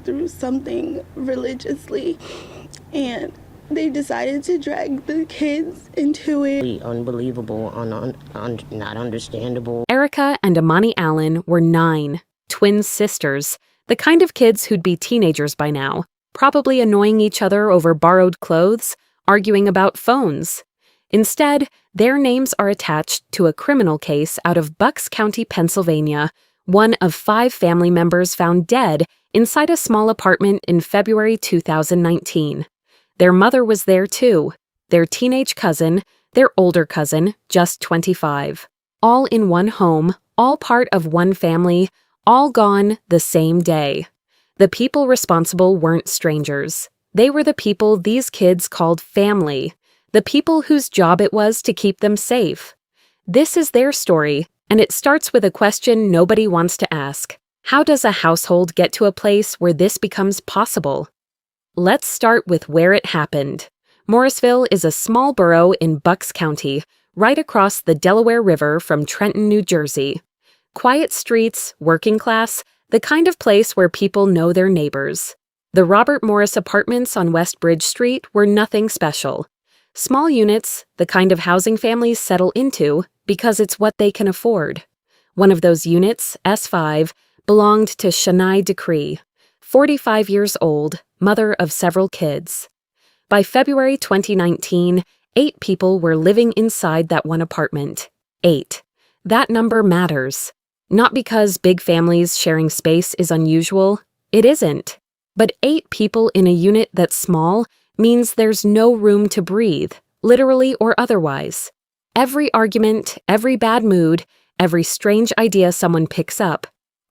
through something religiously, and they decided to drag the kids into it. Unbelievable, not understandable. Erica and Amani Allen were 9, twin sisters, the kind of kids who'd be teenagers by now, probably annoying each other over borrowed clothes, arguing about phones. Instead, their names are attached to a criminal case out of Bucks County, Pennsylvania, one of 5 family members found dead inside a small apartment in February 2019. Their mother was there too, their teenage cousin, their older cousin, just 25. All in one home, all part of one family, all gone the same day. The people responsible weren't strangers. They were the people these kids called family, the people whose job it was to keep them safe. This is their story, and it starts with a question nobody wants to ask. How does a household get to a place where this becomes possible? Let's start with where it happened. Morrisville is a small borough in Bucks County, right across the Delaware River from Trenton, New Jersey. Quiet streets, working class, the kind of place where people know their neighbors. The Robert Morris apartments on West Bridge Street were nothing special. Small units, the kind of housing families settle into because it's what they can afford. One of those units, S5, belonged to Shana Decree, 45 years old, mother of several kids. By February 2019, 8 people were living inside that one apartment. 8. That number matters. Not because big families sharing space is unusual. It isn't. But 8 people in a unit that's small means there's no room to breathe, literally or otherwise. Every argument, every bad mood, every strange idea someone picks up,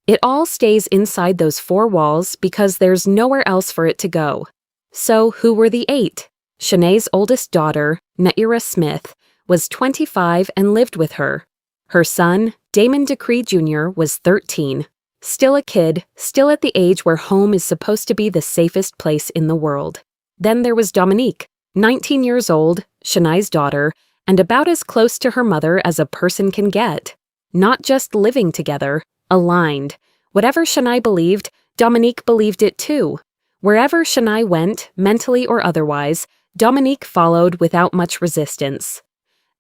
it all stays inside those 4 walls because there's nowhere else for it to go. So who were the 8? Shanae's oldest daughter, Naira Smith, was 25 and lived with her. Her son, Damon Decree Jr., was 13. Still a kid, still at the age where home is supposed to be the safest place in the world. Then there was Dominique, 19 years old, Shanae's daughter, and about as close to her mother as a person can get. Not just living together, aligned. Whatever Shanae believed, Dominique believed it too. Wherever Shanae went, mentally or otherwise, Dominique followed without much resistance.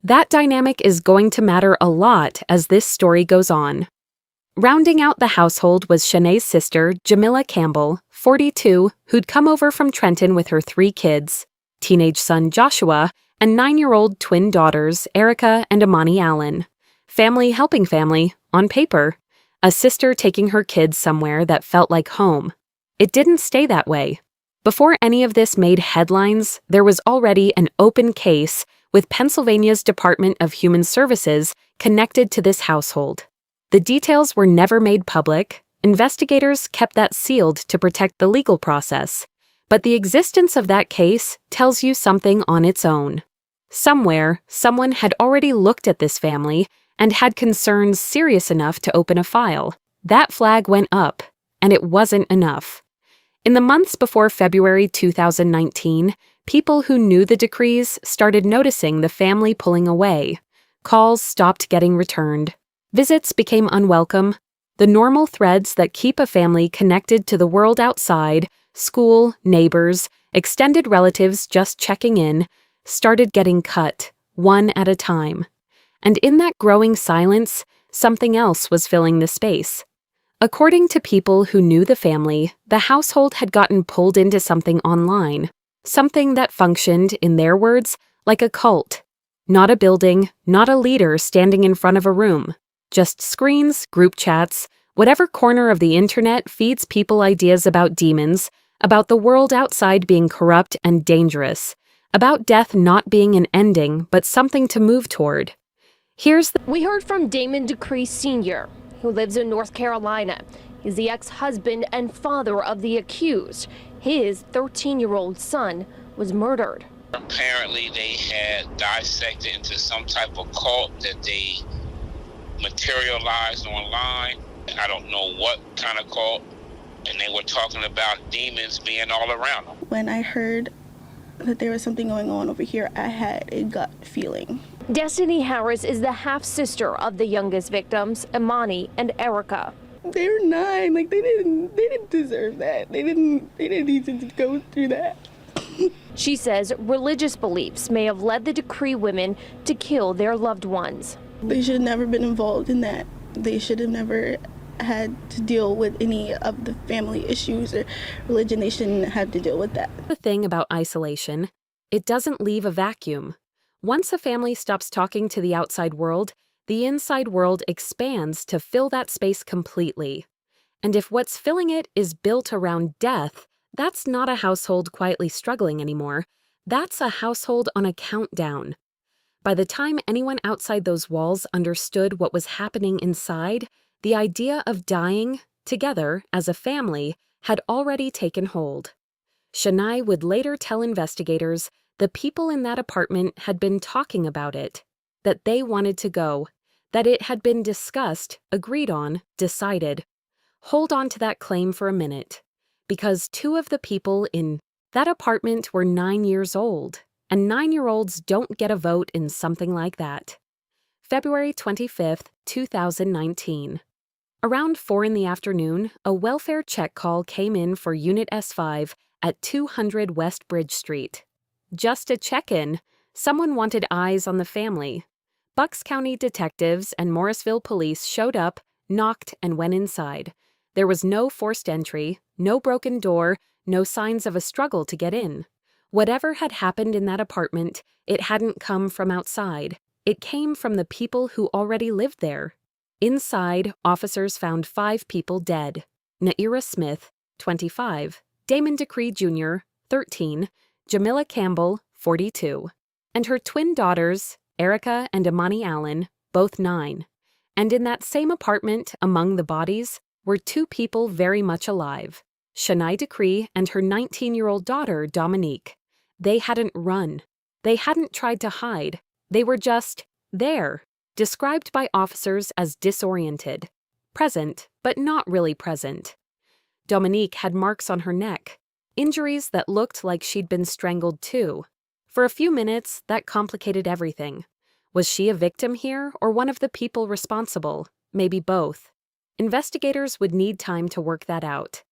That dynamic is going to matter a lot as this story goes on. Rounding out the household was Shanae's sister, Jamila Campbell, 42, who'd come over from Trenton with her 3 kids, teenage son Joshua, and 9-year-old twin daughters, Erica and Amani Allen. Family helping family, on paper. A sister taking her kids somewhere that felt like home. It didn't stay that way. Before any of this made headlines, there was already an open case with Pennsylvania's Department of Human Services connected to this household. The details were never made public. Investigators kept that sealed to protect the legal process. But the existence of that case tells you something on its own. Somewhere, someone had already looked at this family and had concerns serious enough to open a file. That flag went up, and it wasn't enough. In the months before February 2019, people who knew the Decrees started noticing the family pulling away. Calls stopped getting returned. Visits became unwelcome. The normal threads that keep a family connected to the world outside, school, neighbors, extended relatives just checking in, started getting cut, one at a time. And in that growing silence, something else was filling the space. According to people who knew the family, the household had gotten pulled into something online, something that functioned, in their words, like a cult. Not a building, not a leader standing in front of a room. Just screens, group chats, whatever corner of the internet feeds people ideas about demons, about the world outside being corrupt and dangerous, about death not being an ending but something to move toward. We heard from Damon Decree Sr., who lives in North Carolina. He's the ex-husband and father of the accused. His 13-year-old son was murdered. Apparently they had dissected into some type of cult that they materialized online. I don't know what kind of cult, and they were talking about demons being all around them. When I heard that there was something going on over here, I had a gut feeling. Destiny Harris is the half-sister of the youngest victims, Imani and Erica. They're 9. Like, they didn't deserve that. They didn't need to go through that. She says religious beliefs may have led the Decree women to kill their loved ones. They should have never been involved in that. They should have never had to deal with any of the family issues or religion. They shouldn't have to deal with that. The thing about isolation, it doesn't leave a vacuum. Once a family stops talking to the outside world, the inside world expands to fill that space completely. And if what's filling it is built around death, that's not a household quietly struggling anymore. That's a household on a countdown. By the time anyone outside those walls understood what was happening inside, the idea of dying together as a family had already taken hold. Shana would later tell investigators the people in that apartment had been talking about it, that they wanted to go, that it had been discussed, agreed on, decided. Hold on to that claim for a minute, because 2 of the people in that apartment were 9 years old, and 9-year-olds don't get a vote in something like that. February 25th, 2019. Around 4 in the afternoon, a welfare check call came in for Unit S5 at 200 West Bridge Street. Just a check-in. Someone wanted eyes on the family. Bucks County detectives and Morrisville police showed up, knocked, and went inside. There was no forced entry, no broken door, no signs of a struggle to get in. Whatever had happened in that apartment, it hadn't come from outside. It came from the people who already lived there. Inside, officers found 5 people dead. Naira Smith, 25, Damon Decree Jr., 13, Jamila Campbell, 42, and her twin daughters, Erica and Amani Allen, both 9. And in that same apartment, among the bodies, were 2 people very much alive, Shana Decree and her 19-year-old daughter, Dominique. They hadn't run. They hadn't tried to hide. They were just there, described by officers as disoriented, present, but not really present. Dominique had marks on her neck, injuries that looked like she'd been strangled too. For a few minutes, that complicated everything. Was she a victim here or one of the people responsible? Maybe both. Investigators would need time to work that out.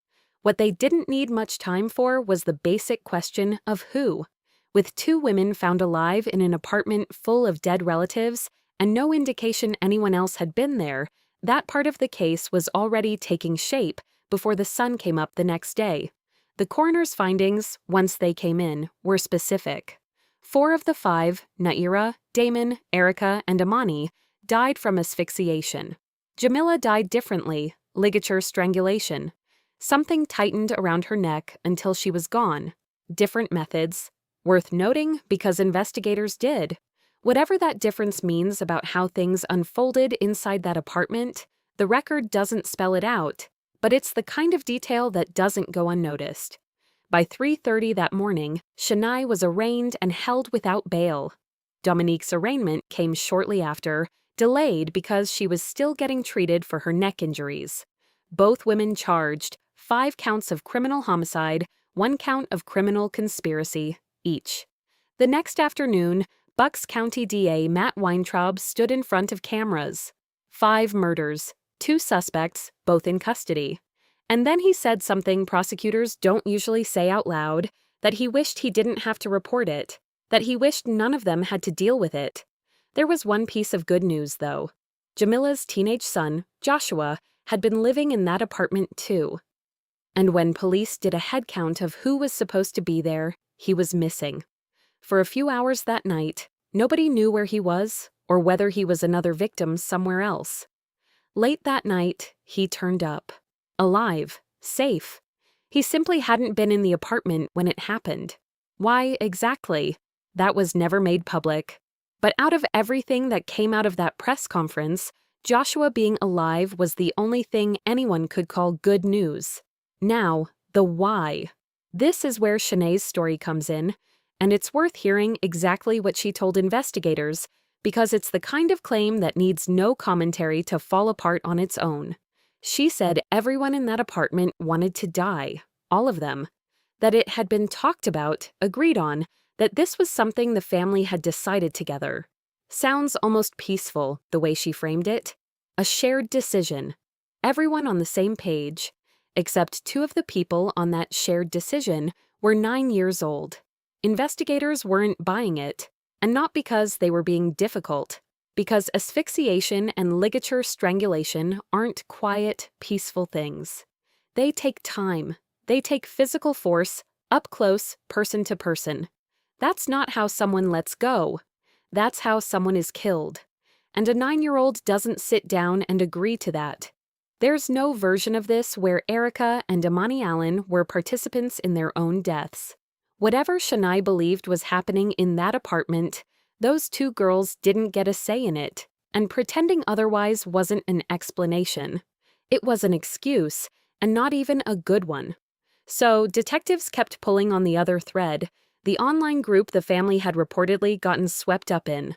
What they didn't need much time for was the basic question of who. With 2 women found alive in an apartment full of dead relatives and no indication anyone else had been there, that part of the case was already taking shape before the sun came up the next day. The coroner's findings, once they came in, were specific. 4 of the 5, Naira, Damon, Erica, and Amani, died from asphyxiation. Jamila died differently, ligature strangulation. Something tightened around her neck until she was gone. Different methods. Worth noting because investigators did. Whatever that difference means about how things unfolded inside that apartment, the record doesn't spell it out, but it's the kind of detail that doesn't go unnoticed. By 3:30 that morning, Shana was arraigned and held without bail. Dominique's arraignment came shortly after, delayed because she was still getting treated for her neck injuries. Both women charged, 5 counts of criminal homicide, 1 count of criminal conspiracy, each. The next afternoon, Bucks County DA Matt Weintraub stood in front of cameras. 5 murders, 2 suspects, both in custody. And then he said something prosecutors don't usually say out loud, that he wished he didn't have to report it, that he wished none of them had to deal with it. There was one piece of good news, though. Jamila's teenage son, Joshua, had been living in that apartment too. And when police did a head count of who was supposed to be there, he was missing. For a few hours that night, nobody knew where he was or whether he was another victim somewhere else. Late that night, he turned up. Alive, safe. He simply hadn't been in the apartment when it happened. Why exactly? That was never made public. But out of everything that came out of that press conference, Joshua being alive was the only thing anyone could call good news. Now, the why. This is where Shana's story comes in, and it's worth hearing exactly what she told investigators, because it's the kind of claim that needs no commentary to fall apart on its own. She said everyone in that apartment wanted to die, all of them. That it had been talked about, agreed on, that this was something the family had decided together. Sounds almost peaceful, the way she framed it. A shared decision. Everyone on the same page, except two of the people on that shared decision were 9 years old. Investigators weren't buying it, and not because they were being difficult, because asphyxiation and ligature strangulation aren't quiet, peaceful things. They take time. They take physical force, up close, person to person. That's not how someone lets go. That's how someone is killed. And a 9-year-old doesn't sit down and agree to that. There's no version of this where Erica and Imani Allen were participants in their own deaths. Whatever Shana believed was happening in that apartment, those two girls didn't get a say in it, and pretending otherwise wasn't an explanation. It was an excuse, and not even a good one. So detectives kept pulling on the other thread, the online group the family had reportedly gotten swept up in.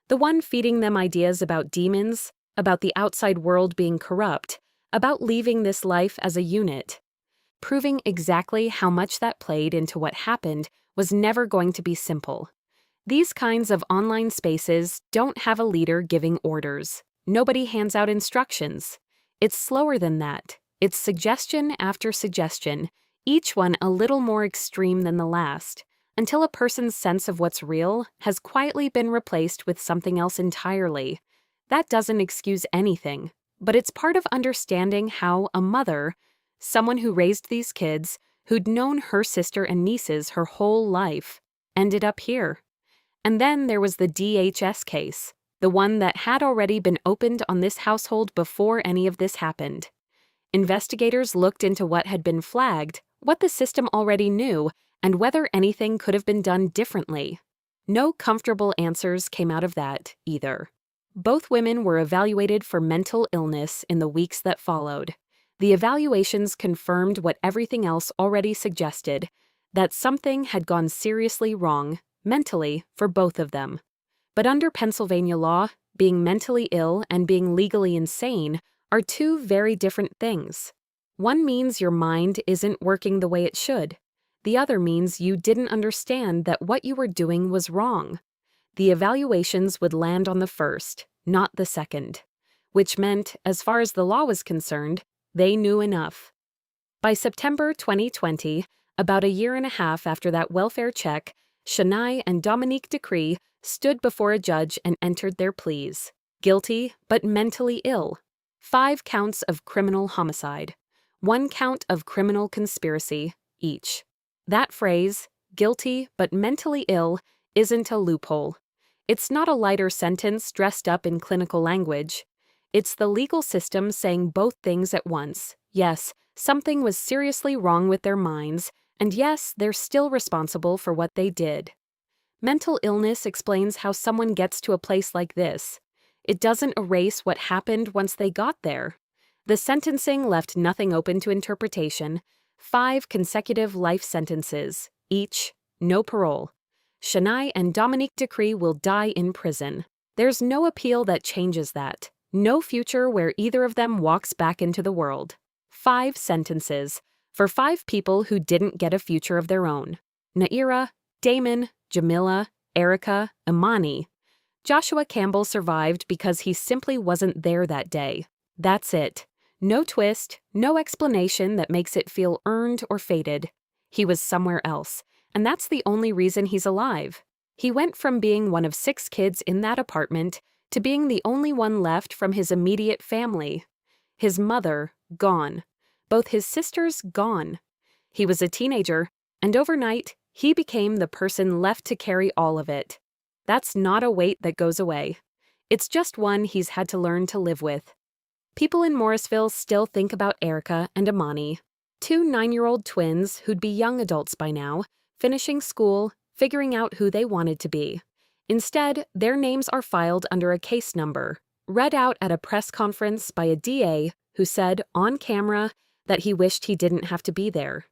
The one feeding them ideas about demons, about the outside world being corrupt, about leaving this life as a unit. Proving exactly how much that played into what happened was never going to be simple. These kinds of online spaces don't have a leader giving orders. Nobody hands out instructions. It's slower than that. It's suggestion after suggestion, each one a little more extreme than the last, until a person's sense of what's real has quietly been replaced with something else entirely. That doesn't excuse anything, but it's part of understanding how a mother, someone who raised these kids, who'd known her sister and nieces her whole life, ended up here. And then there was the DHS case, the one that had already been opened on this household before any of this happened. Investigators looked into what had been flagged, what the system already knew, and whether anything could have been done differently. No comfortable answers came out of that, either. Both women were evaluated for mental illness in the weeks that followed. The evaluations confirmed what everything else already suggested, that something had gone seriously wrong, mentally, for both of them. But under Pennsylvania law, being mentally ill and being legally insane are two very different things. One means your mind isn't working the way it should. The other means you didn't understand that what you were doing was wrong. The evaluations would land on the first, not the second, which meant, as far as the law was concerned, they knew enough. By September 2020, about a year and a half after that welfare check, Shana and Dominique Decree stood before a judge and entered their pleas. Guilty, but mentally ill. 5 counts of criminal homicide. 1 count of criminal conspiracy, each. That phrase, guilty but mentally ill, isn't a loophole. It's not a lighter sentence dressed up in clinical language. It's the legal system saying both things at once. Yes, something was seriously wrong with their minds, and yes, they're still responsible for what they did. Mental illness explains how someone gets to a place like this. It doesn't erase what happened once they got there. The sentencing left nothing open to interpretation. 5 consecutive life sentences, each, no parole. Shana and Dominique Decree will die in prison. There's no appeal that changes that. No future where either of them walks back into the world. 5 sentences for 5 people who didn't get a future of their own. Naira, Damon, Jamila, Erica, Imani. Joshua Campbell survived because he simply wasn't there that day. That's it. No twist, no explanation that makes it feel earned or fated. He was somewhere else, and that's the only reason he's alive. He went from being one of 6 kids in that apartment to being the only one left from his immediate family. His mother, gone. Both his sisters, gone. He was a teenager, and overnight, he became the person left to carry all of it. That's not a weight that goes away. It's just one he's had to learn to live with. People in Morrisville still think about Erica and Imani, 2 9-year-old twins who'd be young adults by now, finishing school, figuring out who they wanted to be. Instead, their names are filed under a case number, read out at a press conference by a DA who said, on camera, that he wished he didn't have to be there.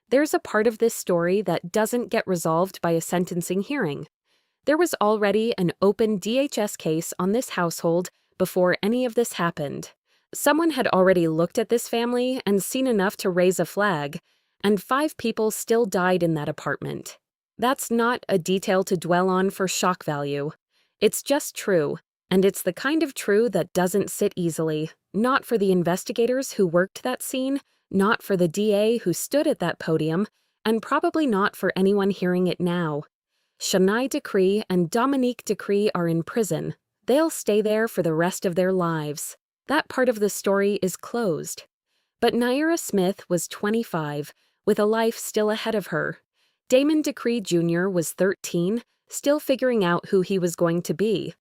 There's a part of this story that doesn't get resolved by a sentencing hearing. There was already an open DHS case on this household before any of this happened. Someone had already looked at this family and seen enough to raise a flag, and 5 people still died in that apartment. That's not a detail to dwell on for shock value. It's just true. And it's the kind of true that doesn't sit easily, not for the investigators who worked that scene, not for the DA who stood at that podium, and probably not for anyone hearing it now. Shana Decree and Dominique Decree are in prison. They'll stay there for the rest of their lives. That part of the story is closed. But Naira Smith was 25, with a life still ahead of her. Damon Decree Jr. was 13, still figuring out who he was going to be.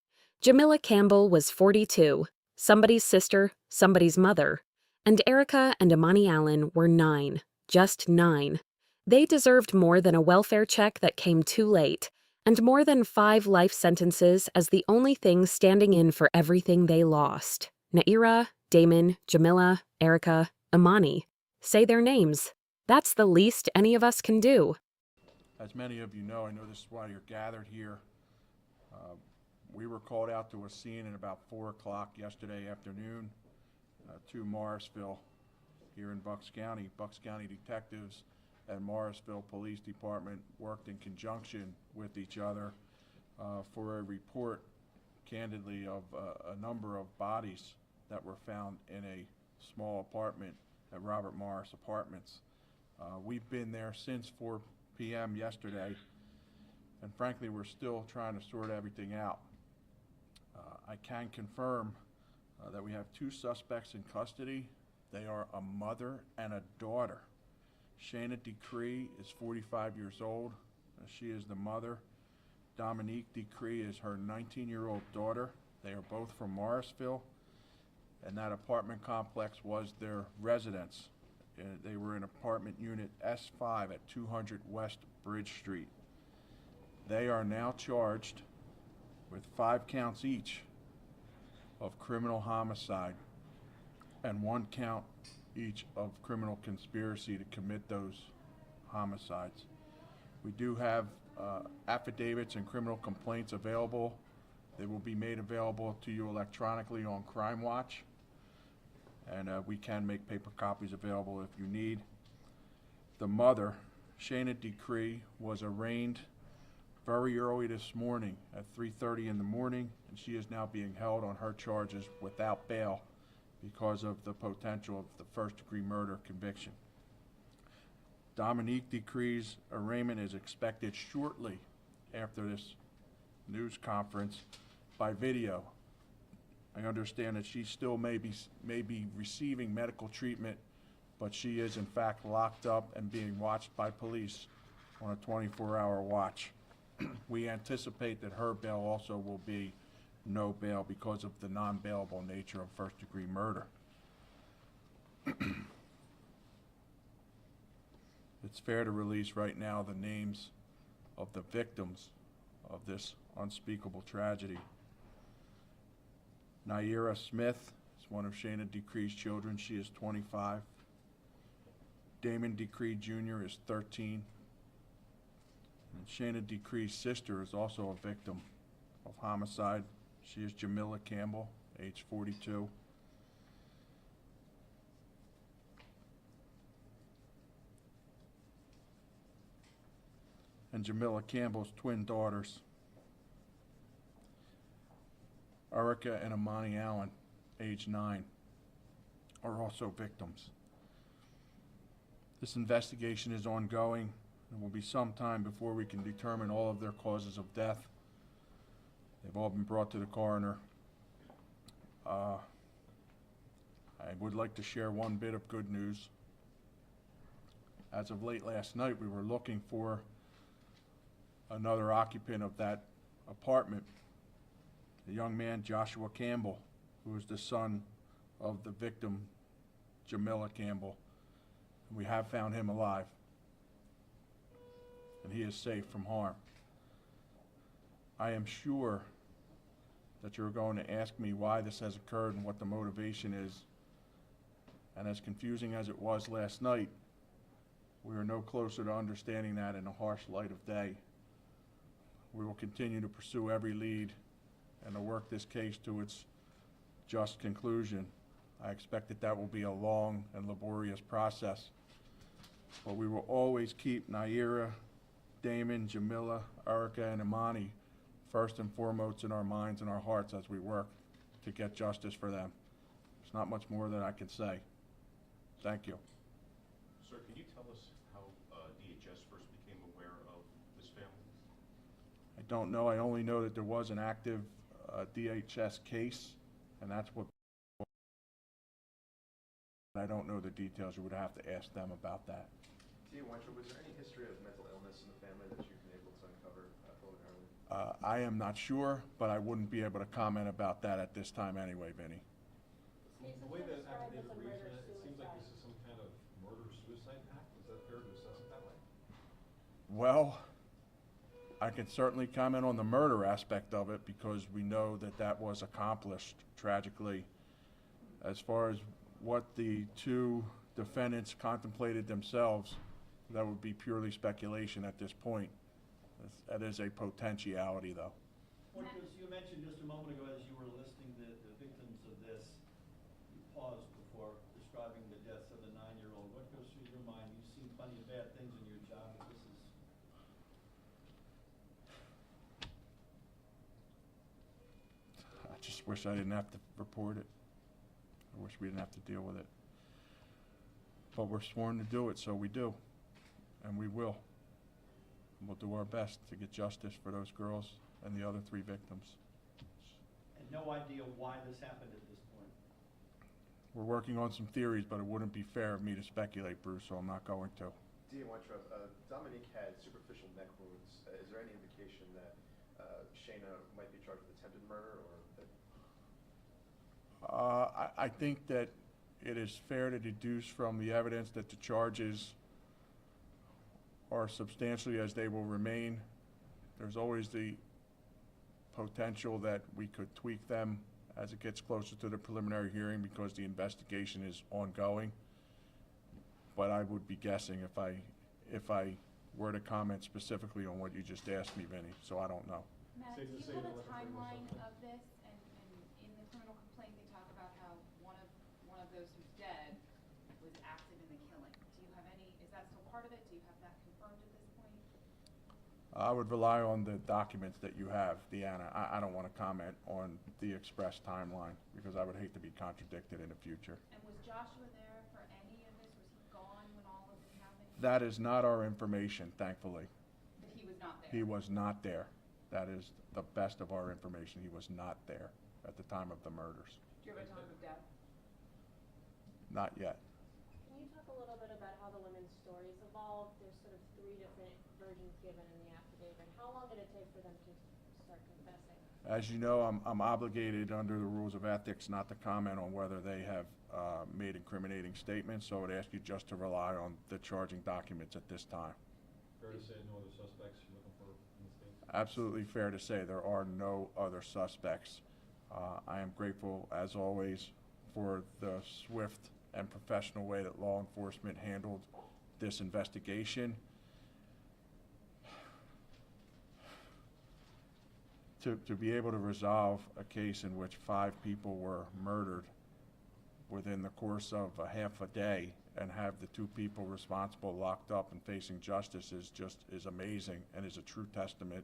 Jamila Campbell was 42, somebody's sister, somebody's mother. And Erica and Amani Allen were 9, just 9. They deserved more than a welfare check that came too late, and more than 5 life sentences as the only thing standing in for everything they lost. Naira, Damon, Jamila, Erica, Amani. Say their names. That's the least any of us can do. As many of you know, I know this is why you're gathered here. We were called out to a scene at about 4 o'clock yesterday afternoon to Morrisville here in Bucks County. Bucks County detectives and Morrisville Police Department worked in conjunction with each other for a report, candidly, of a number of bodies that were found in a small apartment at Robert Morris Apartments. We've been there since 4 p.m. yesterday, and frankly, we're still trying to sort everything out. I can confirm that we have 2 suspects in custody. They are a mother and a daughter. Shana Decree is 45 years old. She is the mother. Dominique Decree is her 19-year-old daughter. They are both from Morrisville, and that apartment complex was their residence. They were in apartment unit S5 at 200 West Bridge Street. They are now charged with 5 counts each of criminal homicide and 1 count each of criminal conspiracy to commit those homicides. We do have affidavits and criminal complaints available. They will be made available to you electronically on Crime Watch, and we can make paper copies available if you need. The mother, Shana Decree, was arraigned very early this morning at 3:30 in the morning, and she is now being held on her charges without bail because of the potential of the first-degree murder conviction. Dominique Decree's arraignment is expected shortly after this news conference by video. I understand that she still may be receiving medical treatment, but she is in fact locked up and being watched by police on a 24-hour watch. We anticipate that her bail also will be no bail because of the non-bailable nature of first-degree murder. It's fair to release right now the names of the victims of this unspeakable tragedy. Naira Smith is one of Shana Decree's children. She is 25. Damon Decree Jr. is 13. And Shana Decree's sister is also a victim of homicide. She is Jamila Campbell, age 42. And Jamila Campbell's twin daughters, Erica and Amani Allen, age 9, are also victims. This investigation is ongoing. It will be some time before we can determine all of their causes of death. They've all been brought to the coroner. I would like to share one bit of good news. As of late last night, we were looking for another occupant of that apartment, the young man Joshua Campbell, who is the son of the victim, Jamila Campbell. We have found him alive, and he is safe from harm. I am sure that you're going to ask me why this has occurred and what the motivation is. And as confusing as it was last night, we are no closer to understanding that in the harsh light of day. We will continue to pursue every lead and to work this case to its just conclusion. I expect that will be a long and laborious process, but we will always keep Naira, Damon, Jamila, Erica, and Amani first and foremost in our minds and our hearts as we work to get justice for them. There's not much more that I can say. Thank you. Sir, can you tell us how DHS first became aware of this family? I don't know. I only know that there was an active DHS case, and that's what. I don't know the details. You would have to ask them about that. Was there any history of mental illness in the family that you've been able to uncover preliminarily? I am not sure, but I wouldn't be able to comment about that at this time anyway, Vinny. The way that affidavit reads, it seems like this is some kind of murder-suicide pact. Is that fair to assess it that way? Well, I can certainly comment on the murder aspect of it because we know that that was accomplished tragically. As far as what the two defendants contemplated themselves, that would be purely speculation at this point. That is a potentiality, though. What you mentioned just a moment ago as you were listing the victims of this, you paused before describing the deaths of the 9-year-old. What goes through your mind? You've seen plenty of bad things in your job, but this is... I just wish I didn't have to report it. I wish we didn't have to deal with it. But we're sworn to do it, so we do. And we will. And we'll do our best to get justice for those girls and the other 3 victims. And no idea why this happened at this point? We're working on some theories, but it wouldn't be fair of me to speculate, Bruce, so I'm not going to. DA Weintraub, Dominique had superficial neck wounds. Is there any indication that Shana might be charged with attempted murder, or that... I think that it is fair to deduce from the evidence that the charges are substantially as they will remain. There's always the potential that we could tweak them as it gets closer to the preliminary hearing because the investigation is ongoing. But I would be guessing if I were to comment specifically on what you just asked me, Vinny, so I don't know. Matt, do you have a timeline of this? And in the criminal complaint, they talk about how one of those who's dead was active in the killing. Do you have any? Is that still part of it? Do you have that confirmed at this point? I would rely on the documents that you have, Deanna. I don't want to comment on the express timeline because I would hate to be contradicted in the future. And was Joshua there for any of this? Was he gone when all of this happened? That is not our information, thankfully. That he was not there? He was not there. That is the best of our information. He was not there at the time of the murders. Do you have a time of death? Not yet. Can you talk a little bit about how the women's stories evolved? There's sort of 3 different versions given in the affidavit. How long did it take for them to start confessing? As you know, I'm obligated under the rules of ethics not to comment on whether they have made incriminating statements, so I would ask you just to rely on the charging documents at this time. Fair to say no other suspects you're looking for in this case? Absolutely fair to say there are no other suspects. I am grateful, as always, for the swift and professional way that law enforcement handled this investigation. To be able to resolve a case in which 5 people were murdered within the course of a half a day and have the 2 people responsible locked up and facing justice is amazing and is a true testament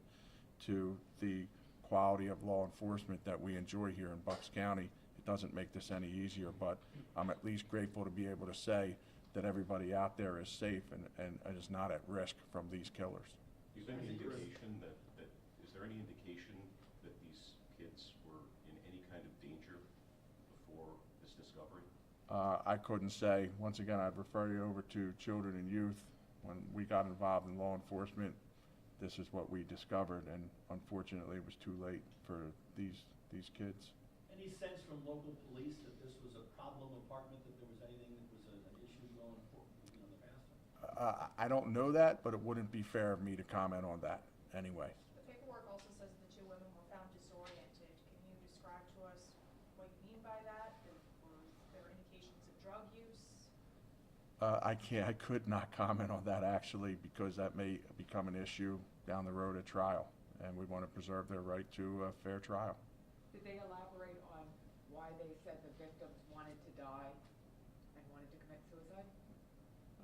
to the quality of law enforcement that we enjoy here in Bucks County. It doesn't make this any easier, but I'm at least grateful to be able to say that everybody out there is safe and is not at risk from these killers. Is there any indication is there any indication that these kids were in any kind of danger before this discovery? I couldn't say. Once again, I'd refer you over to Children and Youth. When we got involved in law enforcement, this is what we discovered, and unfortunately it was too late for these kids. Any sense from local police that this was a problem apartment, that there was anything that was an issue going in the past? I don't know that, but it wouldn't be fair of me to comment on that anyway. The paperwork also says the 2 women were found disoriented. Can you describe to us what you mean by that? Were there indications of drug use? I could not comment on that actually because that may become an issue down the road at trial, and we want to preserve their right to a fair trial. Did they elaborate on why they said the victims wanted to die and wanted to commit suicide?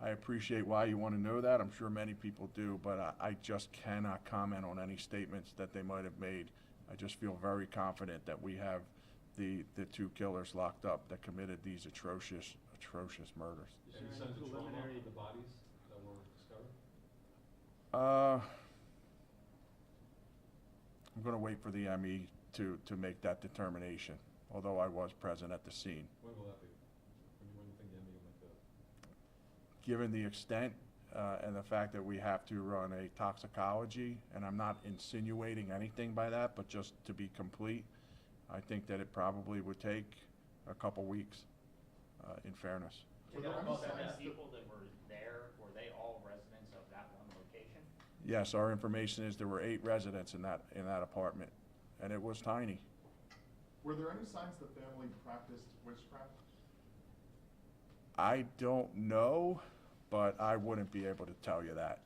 I appreciate why you want to know that. I'm sure many people do, but I just cannot comment on any statements that they might have made. I just feel very confident that we have the two killers locked up that committed these atrocious murders. Any sense of trauma of the bodies that were discovered? I'm going to wait for the ME to make that determination, although I was present at the scene. When will that be? When do you think the ME will make that? Given the extent and the fact that we have to run a toxicology, and I'm not insinuating anything by that, but just to be complete, I think that it probably would take a couple weeks, in fairness. Do you know about the people that were there, were they all residents of that one location? Yes, our information is there were 8 residents in that apartment, and it was tiny. Were there any signs the family practiced witchcraft? I don't know, but I wouldn't be able to tell you that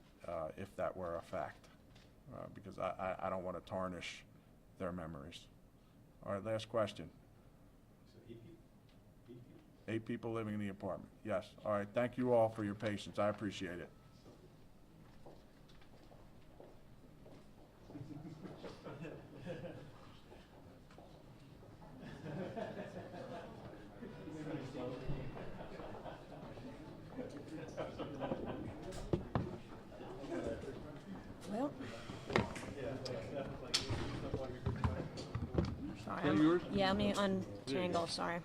if that were a fact, because I don't want to tarnish their memories. All right, last question. So 8 people living in the apartment. Yes. All right. Thank you all for your patience. I appreciate it. Well, sorry, yeah, I'm on Tangle, sorry.